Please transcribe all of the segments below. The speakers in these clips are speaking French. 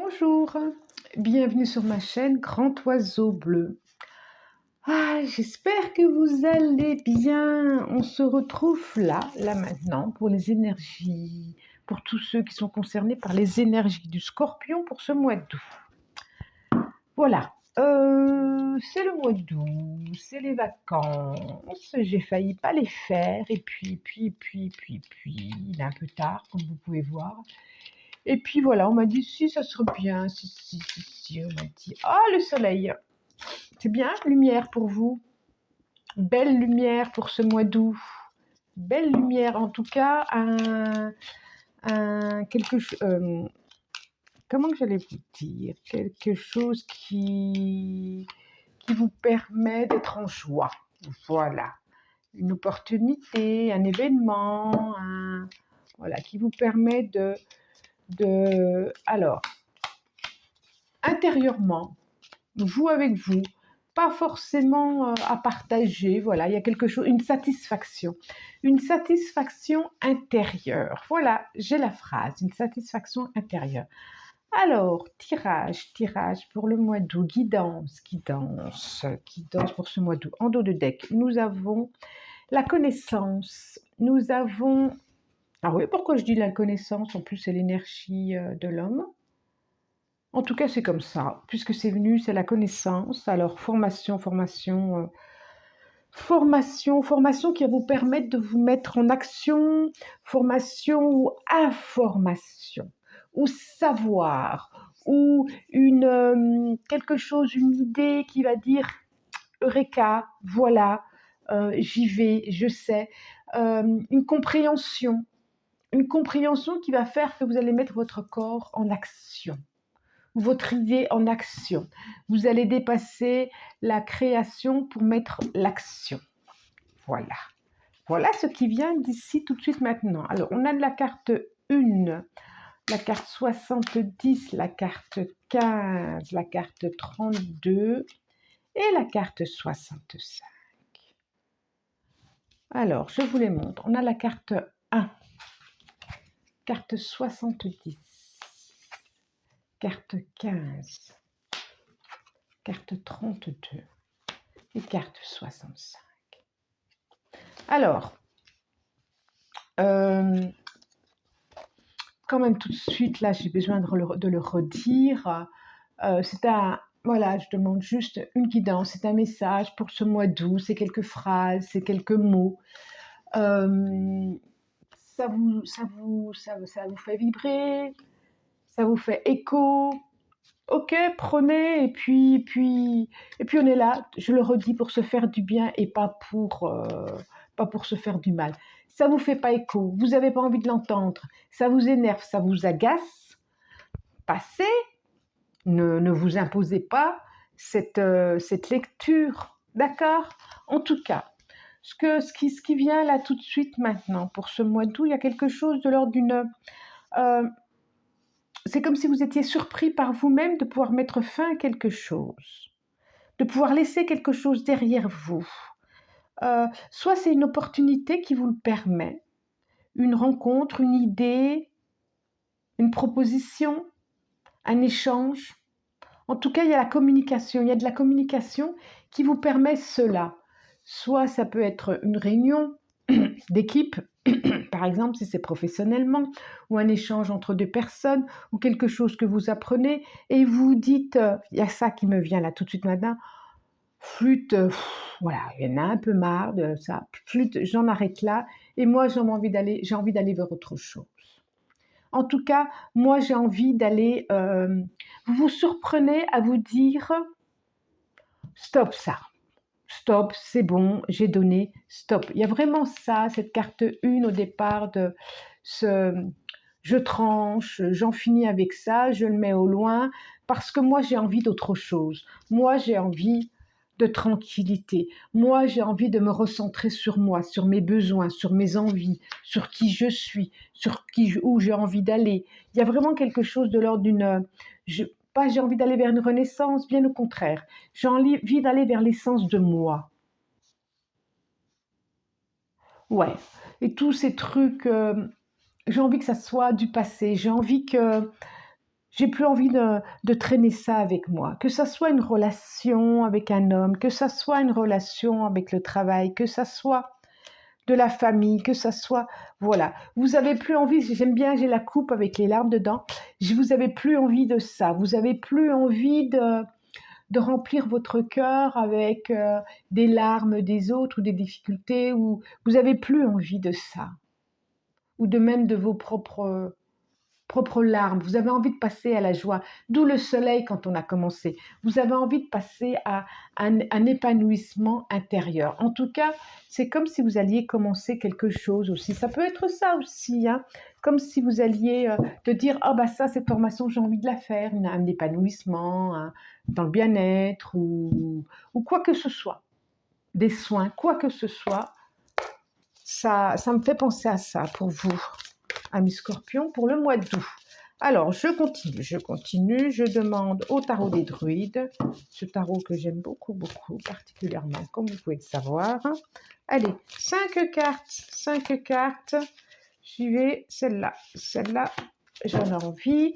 Bonjour, bienvenue sur ma chaîne Grand Oiseau Bleu. J'espère que vous allez bien. On se retrouve là maintenant pour les énergies, pour tous ceux qui sont concernés par les énergies du Scorpion pour ce mois d'août. Voilà, c'est le mois d'août, c'est les vacances. J'ai failli pas les faire et puis, il est un peu tard comme vous pouvez voir. Et puis voilà, on m'a dit si ça serait bien, si, on m'a dit le soleil, c'est bien, lumière pour vous, belle lumière pour ce mois d'août, belle lumière en tout cas, comment que j'allais vous dire, quelque chose qui vous permet d'être en joie, voilà, une opportunité, un événement, voilà, qui vous permet alors, intérieurement, vous avec vous, pas forcément à partager, voilà, il y a quelque chose, une satisfaction intérieure. Voilà, j'ai la phrase, une satisfaction intérieure. Alors, tirage pour le mois d'août, guidance pour ce mois d'août. En dos de deck, nous avons la connaissance, nous avons... Ah oui, pourquoi je dis la connaissance? En plus, c'est l'énergie de l'homme. En tout cas, c'est comme ça, puisque c'est venu, c'est la connaissance. Alors, formation qui va vous permettre de vous mettre en action, formation ou information, ou savoir, ou quelque chose, une idée qui va dire Eureka, voilà, j'y vais, je sais, une compréhension qui va faire que vous allez mettre votre corps en action, votre idée en action. Vous allez dépasser la création pour mettre l'action. Voilà. Voilà ce qui vient d'ici tout de suite maintenant. Alors, on a de la carte 1, la carte 70, la carte 15, la carte 32 et la carte 65. Alors, je vous les montre. On a la carte 1, carte 70, carte 15, carte 32 et carte 65. Alors, quand même tout de suite, là, j'ai besoin de le redire. Voilà, je demande juste une guidance, c'est un message pour ce mois d'août, c'est quelques phrases, c'est quelques mots. Ça vous fait vibrer, ça vous fait écho. Ok, prenez, et puis on est là, je le redis, pour se faire du bien et pas pour se faire du mal. Ça vous fait pas écho, vous n'avez pas envie de l'entendre, ça vous énerve, ça vous agace, passez, ne vous imposez pas cette lecture, d'accord? En tout cas, ce qui vient là tout de suite maintenant, pour ce mois d'août, il y a quelque chose de l'ordre d'une... c'est comme si vous étiez surpris par vous-même de pouvoir mettre fin à quelque chose, de pouvoir laisser quelque chose derrière vous. Soit c'est une opportunité qui vous le permet, une rencontre, une idée, une proposition, un échange. En tout cas, il y a la communication, il y a de la communication qui vous permet cela. Soit ça peut être une réunion d'équipe, par exemple, si c'est professionnellement, ou un échange entre deux personnes, ou quelque chose que vous apprenez, et vous dites, il y a ça qui me vient là tout de suite maintenant, flûte, voilà, il y en a un peu marre de ça, flûte, j'en arrête là, et moi j'ai envie d'aller vers autre chose. En tout cas, moi j'ai envie d'aller, vous vous surprenez à vous dire, stop ça. Stop, c'est bon, j'ai donné, stop. Il y a vraiment ça, cette carte 1 au départ de ce je tranche, j'en finis avec ça, je le mets au loin, parce que moi j'ai envie d'autre chose. Moi j'ai envie de tranquillité. Moi j'ai envie de me recentrer sur moi, sur mes besoins, sur mes envies, sur qui je suis, où j'ai envie d'aller. Il y a vraiment quelque chose de l'ordre d'une... Pas j'ai envie d'aller vers une renaissance, bien au contraire. J'ai envie d'aller vers l'essence de moi. Ouais. Et tous ces trucs, j'ai envie que ça soit du passé. J'ai envie que j'ai plus envie de traîner ça avec moi. Que ça soit une relation avec un homme, que ça soit une relation avec le travail, que ça soit de la famille, que ça soit, voilà. Vous avez plus envie, j'aime bien, j'ai la coupe avec les larmes dedans, vous avez plus envie de ça. Vous avez plus envie de remplir votre cœur avec des larmes des autres ou des difficultés, ou vous avez plus envie de ça. Ou de même de vos propres larmes, vous avez envie de passer à la joie, d'où le soleil quand on a commencé. Vous avez envie de passer à un épanouissement intérieur. En tout cas, c'est comme si vous alliez commencer quelque chose aussi. Ça peut être ça aussi, hein, comme si vous alliez te dire, ah bah ça, cette formation, j'ai envie de la faire, un épanouissement, dans le bien-être ou quoi que ce soit, des soins, quoi que ce soit. Ça me fait penser à ça pour vous, amis scorpions, pour le mois d'août. Alors, je continue, je demande au tarot des druides, ce tarot que j'aime beaucoup, beaucoup, particulièrement, comme vous pouvez le savoir. Allez, 5 cartes, j'y vais, celle-là, j'en ai envie.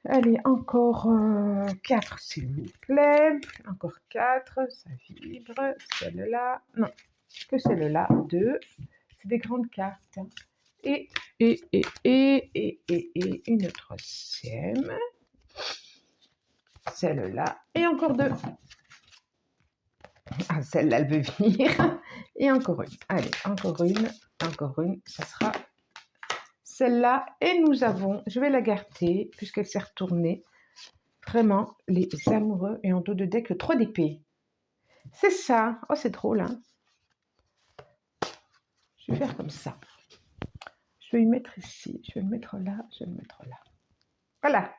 Allez, encore 4, s'il vous plaît, encore 4, ça vibre, celle-là, non, que celle-là, 2, c'est des grandes cartes. Et une troisième. Celle-là. Et encore 2. Ah, celle-là, elle veut venir. Et encore une. Allez, encore une. Ça sera celle-là. Et nous avons, je vais la garder puisqu'elle s'est retournée. Vraiment, les amoureux. Et en dos de deck, le 3 d'épée. C'est ça. Oh, c'est drôle, hein. Je vais faire comme ça. Je vais y mettre ici. Je vais le mettre là. Je vais le mettre là. Voilà.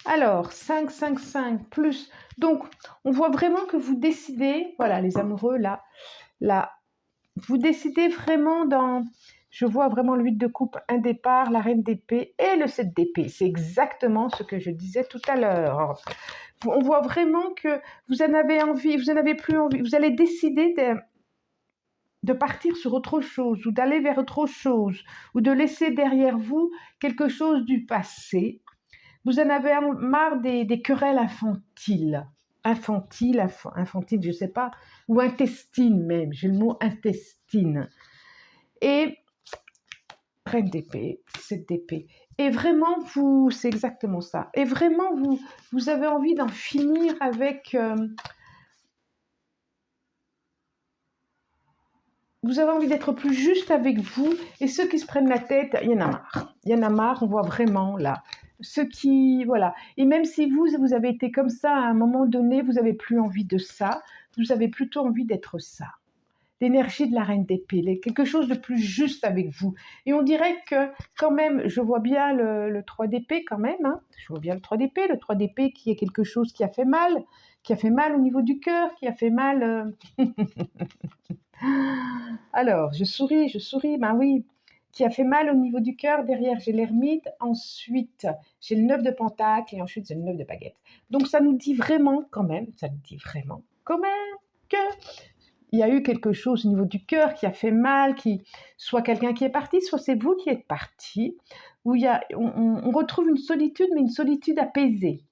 Alors, 5, 5, 5 plus. Donc, on voit vraiment que vous décidez, voilà, les amoureux, là, vous décidez vraiment dans, je vois vraiment le 8 de coupe, un départ, la reine d'épée et le 7 d'épée. C'est exactement ce que je disais tout à l'heure. On voit vraiment que vous en avez envie, vous en avez plus envie, vous allez décider de partir sur autre chose ou d'aller vers autre chose ou de laisser derrière vous quelque chose du passé. Vous en avez marre des querelles infantiles, je ne sais pas, ou intestines même, j'ai le mot intestine. Et reine d'épée, 7 d'épée. Et vraiment, c'est exactement ça. Et vraiment, vous avez envie d'en finir avec... vous avez envie d'être plus juste avec vous. Et ceux qui se prennent la tête, il y en a marre. Il y en a marre, on voit vraiment là. Ceux qui, voilà. Et même si vous avez été comme ça à un moment donné, vous n'avez plus envie de ça. Vous avez plutôt envie d'être ça. L'énergie de la reine d'épée, quelque chose de plus juste avec vous. Et on dirait que quand même, je vois bien le 3 d'épée quand même. Hein. Je vois bien le 3 d'épée qui est quelque chose qui a fait mal au niveau du cœur, qui a fait mal... Alors, je souris, ben oui, qui a fait mal au niveau du cœur. Derrière, j'ai l'ermite. Ensuite, j'ai le 9 de pentacle. Et ensuite, j'ai le 9 de baguette. Donc, ça nous dit vraiment, quand même, que il y a eu quelque chose au niveau du cœur qui a fait mal, soit quelqu'un qui est parti, soit c'est vous qui êtes parti, où on retrouve une solitude, mais une solitude apaisée,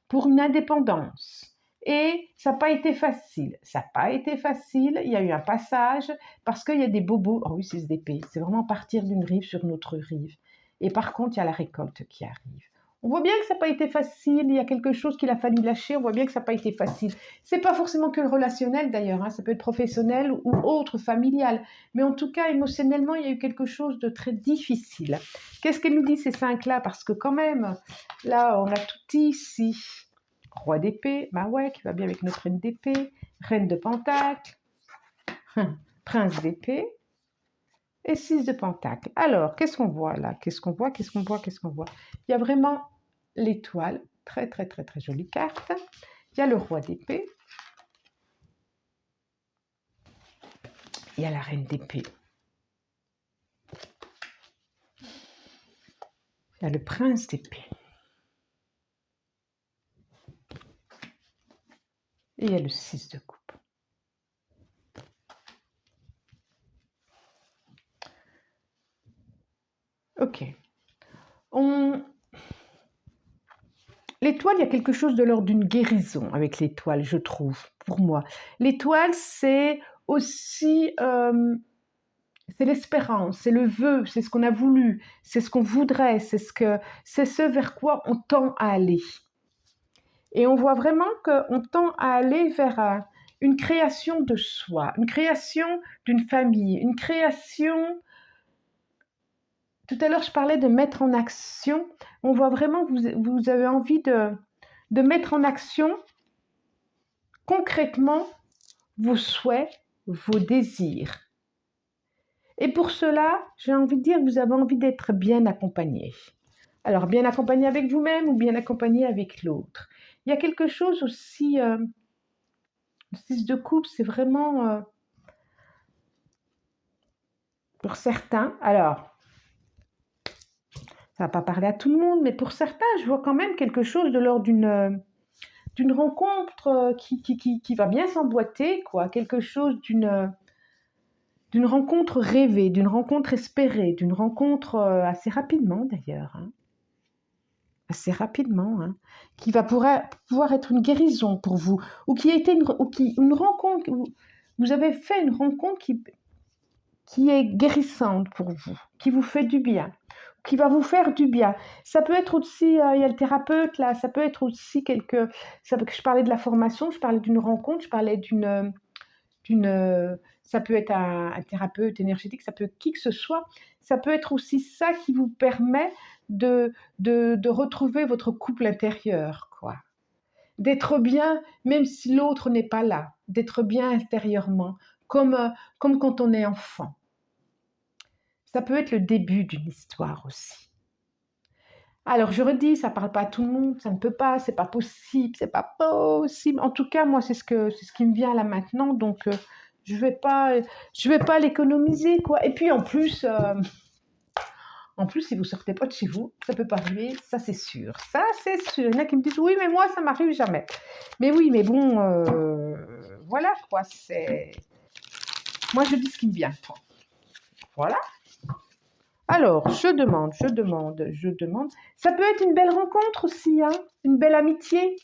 pour une indépendance. Et ça n'a pas été facile. Il y a eu un passage parce qu'il y a des bobos. Oh oui, c'est d'épée. C'est vraiment partir d'une rive sur une autre rive. Et par contre, il y a la récolte qui arrive. On voit bien que ça n'a pas été facile. Il y a quelque chose qu'il a fallu lâcher. On voit bien que ça n'a pas été facile. C'est pas forcément que le relationnel d'ailleurs. Hein. Ça peut être professionnel ou autre, familial. Mais en tout cas, émotionnellement, il y a eu quelque chose de très difficile. Qu'est-ce qu'elle nous dit ces 5-là? Parce que quand même, là, on a tout ici. Roi d'épée, bah ouais, qui va bien avec notre reine d'épée, reine de pentacle, prince d'épée et 6 de pentacle. Alors, qu'est-ce qu'on voit là? Qu'est-ce qu'on voit? Il y a vraiment l'étoile, très très très très jolie carte. Il y a le roi d'épée. Il y a la reine d'épée. Il y a le prince d'épée. Et il y a le 6 de coupe. Ok. L'étoile, il y a quelque chose de l'ordre d'une guérison avec l'étoile, je trouve, pour moi. L'étoile, c'est aussi, c'est l'espérance, c'est le vœu, c'est ce qu'on a voulu, c'est ce qu'on voudrait, c'est ce vers quoi on tend à aller. Et on voit vraiment qu'on tend à aller vers une création de soi, une création d'une famille, une création. Tout à l'heure, je parlais de mettre en action. On voit vraiment que vous avez envie de mettre en action concrètement vos souhaits, vos désirs. Et pour cela, j'ai envie de dire que vous avez envie d'être bien accompagné. Alors, bien accompagné avec vous-même ou bien accompagné avec l'autre. Il y a quelque chose aussi, le 6 de coupe, c'est vraiment, pour certains, alors, ça ne va pas parler à tout le monde, mais pour certains, je vois quand même quelque chose de l'ordre d'une rencontre qui va bien s'emboîter, quoi. Quelque chose d'une rencontre rêvée, d'une rencontre espérée, d'une rencontre assez rapidement d'ailleurs, hein. Assez rapidement, hein, qui va pouvoir être une guérison pour vous, ou qui a été une rencontre, vous avez fait une rencontre qui est guérissante pour vous, qui vous fait du bien, qui va vous faire du bien. Ça peut être aussi, il y a le thérapeute là, ça peut être aussi je parlais de la formation, je parlais d'une rencontre, je parlais ça peut être un thérapeute énergétique, ça peut être qui que ce soit, ça peut être aussi ça qui vous permet de retrouver votre couple intérieur, quoi. D'être bien, même si l'autre n'est pas là, d'être bien intérieurement, comme quand on est enfant. Ça peut être le début d'une histoire aussi. Alors je redis, ça ne parle pas à tout le monde, ça ne peut pas, c'est pas possible, c'est pas possible. En tout cas, moi, c'est ce qui me vient là maintenant, donc je vais pas l'économiser, quoi. Et puis en plus, si vous sortez pas de chez vous, ça peut pas arriver, ça c'est sûr. Ça c'est sûr. Il y en a qui me disent oui, mais moi ça m'arrive jamais. Mais oui, mais bon, voilà quoi. Moi je dis ce qui me vient. Voilà. Alors, je demande. Ça peut être une belle rencontre aussi, hein, une belle amitié.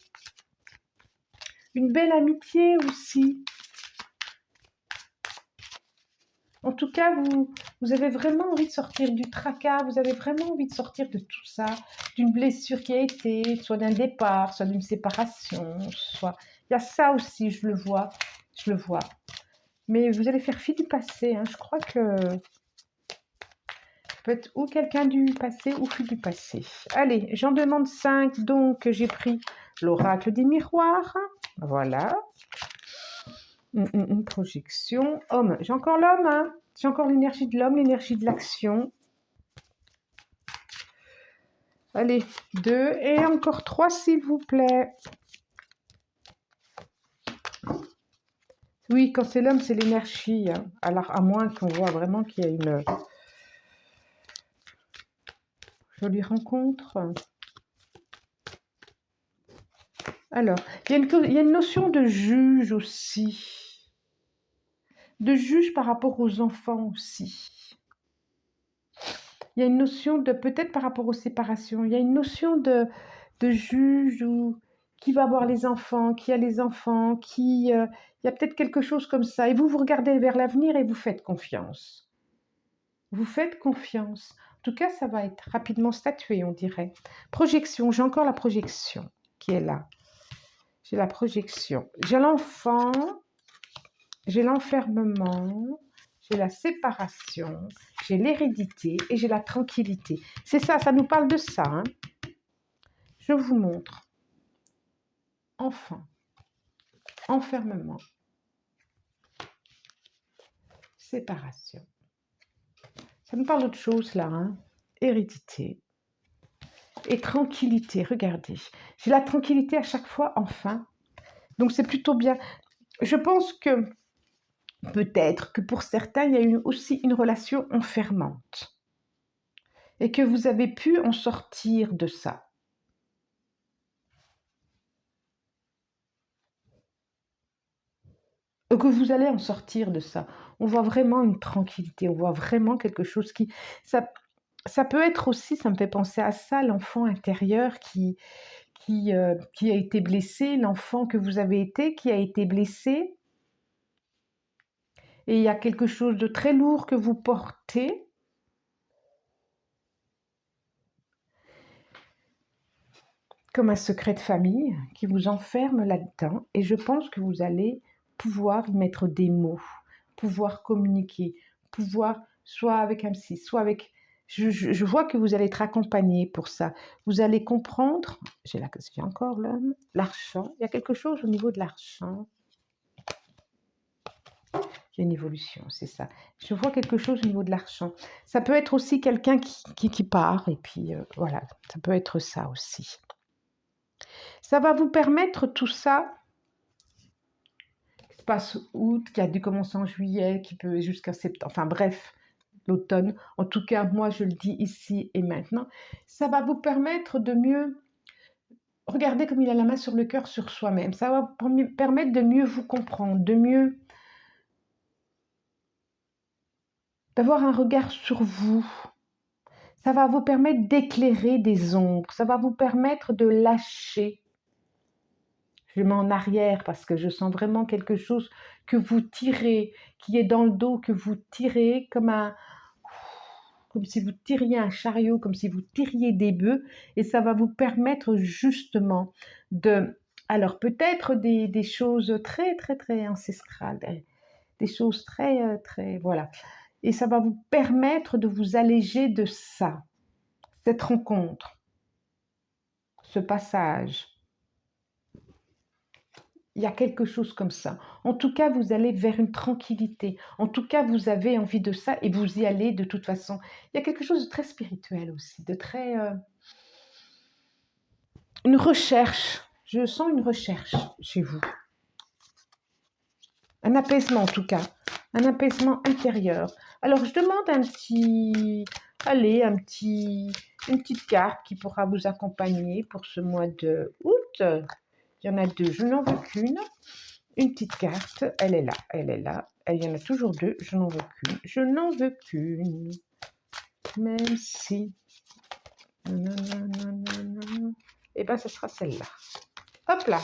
Une belle amitié aussi. En tout cas, vous avez vraiment envie de sortir du tracas, vous avez vraiment envie de sortir de tout ça, d'une blessure qui a été, soit d'un départ, soit d'une séparation, soit... Il y a ça aussi, je le vois. Mais vous allez faire fi du passé, hein. Je crois que peut-être ou quelqu'un du passé ou fi du passé. Allez, j'en demande 5, donc j'ai pris l'oracle des miroirs. Voilà. Projection. Homme. J'ai encore l'homme, hein. J'ai encore l'énergie de l'homme, l'énergie de l'action. Allez, 2 et encore 3, s'il vous plaît. Oui, quand c'est l'homme, c'est l'énergie, hein. Alors, à moins qu'on voit vraiment qu'il y a une jolie rencontre. Alors, il y a une notion de juge aussi. De juge par rapport aux enfants aussi. Il y a une notion de, peut-être par rapport aux séparations, il y a une notion de juge ou qui va voir les enfants, qui a les enfants, il y a peut-être quelque chose comme ça. Et vous regardez vers l'avenir et vous faites confiance. Vous faites confiance. En tout cas, ça va être rapidement statué, on dirait. Projection, j'ai encore la projection qui est là. J'ai la projection. J'ai l'enfant, j'ai l'enfermement, j'ai la séparation, j'ai l'hérédité et j'ai la tranquillité. C'est ça, ça nous parle de ça, hein. Je vous montre. Enfant, enfermement, séparation. Ça nous parle d'autre chose là, hein. Hérédité et tranquillité. Regardez, j'ai la tranquillité à chaque fois, enfin. Donc c'est plutôt bien. Je pense que peut-être que pour certains, il y a eu aussi une relation enfermante et que vous avez pu en sortir de ça. Que vous allez en sortir de ça. On voit vraiment une tranquillité, on voit vraiment quelque chose qui... Ça peut être aussi, ça me fait penser à ça, l'enfant intérieur qui qui a été blessé, l'enfant que vous avez été qui a été blessé. Et il y a quelque chose de très lourd que vous portez. Comme un secret de famille qui vous enferme là-dedans. Et je pense que vous allez pouvoir y mettre des mots, pouvoir communiquer, pouvoir, soit avec un psy, soit avec... Je vois que vous allez être accompagné pour ça. Vous allez comprendre, j'ai encore l'homme, l'argent. Il y a quelque chose au niveau de l'argent. Il y a une évolution, c'est ça. Je vois quelque chose au niveau de l'argent. Ça peut être aussi quelqu'un qui part, et puis voilà, ça peut être ça aussi. Ça va vous permettre tout ça, qui se passe août, qui a dû commencer en juillet, qui peut jusqu'à septembre, enfin bref, l'automne. En tout cas, moi je le dis ici et maintenant. Ça va vous permettre de mieux, regardez comme il a la main sur le cœur, sur soi-même. Ça va vous permettre de mieux vous comprendre, de mieux, d'avoir un regard sur vous. Ça va vous permettre d'éclairer des ombres. Ça va vous permettre de lâcher. Je mets en arrière parce que je sens vraiment quelque chose que vous tirez, qui est dans le dos, que vous tirez comme si vous tiriez un chariot, comme si vous tiriez des bœufs, et ça va vous permettre justement de, alors peut-être des choses très très très ancestrales, des choses très très, voilà, et ça va vous permettre de vous alléger de ça, cette rencontre, ce passage. Il y a quelque chose comme ça. En tout cas, vous allez vers une tranquillité. En tout cas, vous avez envie de ça et vous y allez de toute façon. Il y a quelque chose de très spirituel aussi, de très... une recherche. Je sens une recherche chez vous. Un apaisement en tout cas. Un apaisement intérieur. Alors, je demande un petit... Allez, une petite carte qui pourra vous accompagner pour ce mois de août. Il y en a deux, je n'en veux qu'une. Une petite carte, elle est là, elle est là. Il y en a toujours deux, je n'en veux qu'une. Je n'en veux qu'une. Même si... Eh bien, ce sera celle-là. Hop là.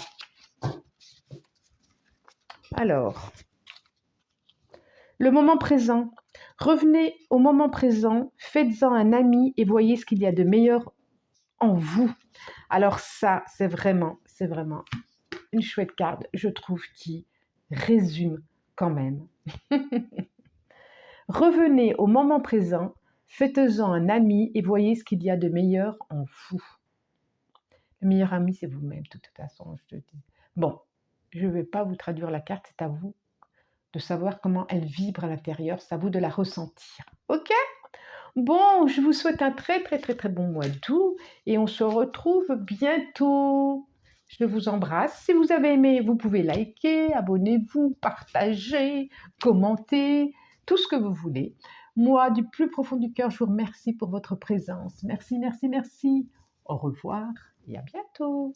Alors, le moment présent. Revenez au moment présent, faites-en un ami et voyez ce qu'il y a de meilleur en vous. Alors ça, c'est vraiment une chouette carte, je trouve, qui résume quand même. Revenez au moment présent, faites-en un ami et voyez ce qu'il y a de meilleur en vous. Le meilleur ami, c'est vous-même, de toute façon, je te dis. Bon, je ne vais pas vous traduire la carte, c'est à vous de savoir comment elle vibre à l'intérieur, c'est à vous de la ressentir. Ok ? Bon, je vous souhaite un très très très très bon mois d'août et on se retrouve bientôt. Je vous embrasse. Si vous avez aimé, vous pouvez liker, abonnez-vous, partager, commenter, tout ce que vous voulez. Moi, du plus profond du cœur, je vous remercie pour votre présence. Merci, merci, merci. Au revoir et à bientôt.